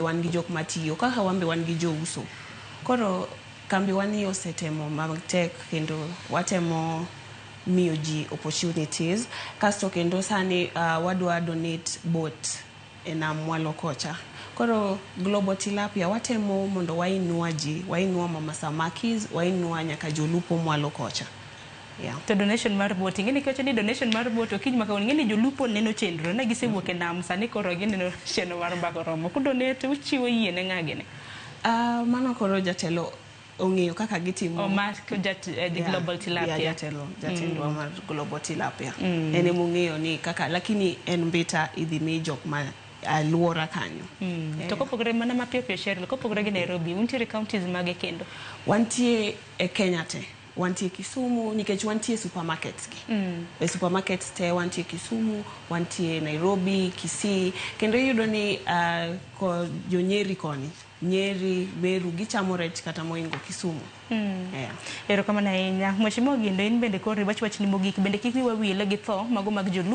wan gi jok matiyo kaka wambe wan gi jouso. Koro kambi wani osetemo matek kendo watemo miyo ji opportunities. Kasto kendo sani wadwa donate boat e nam mwalo kocha. Koro Global Tilapia watemo mondo wainua ji, wainua mama samakis, wainua nyaka jolupo mwalo kocha. Yeah. To donation mar boat ingeni kiwacho ni donation mar boat okiny maka ingeni jolupo neno chenro ne gisewuok e nam sani koro gineno chenro mar mbako romo ku donate uchiwo yie ne ng'agene. Mano koro jatelo ong'eyo kaka gitimo. Global Tilapia. Yeah, jatelo mar Global Tilapia. Ene mong'eyo ni kaka lakini en mbita idhi mi jok ma aluora kanyo. To kopogore mana mapiyo piyo Cheryl, kopogore gi Nairobi, untiere counties mage kendo? Wantie e Kenya te. Wantie Kisumu, nikech wantie supermarkets ki. E supermarkets te wantie Kisumu, wantie Nairobi, Kisii. Kendo yudo ni ko Nyeri koni. Nyeri, Meru, gichamo rech kata moingo Kisumu. Erokamano ahinya. Mheshimiwa Ogindo, in bende koro wach ni mogik bende kik wawile gi tho mago mag jolupo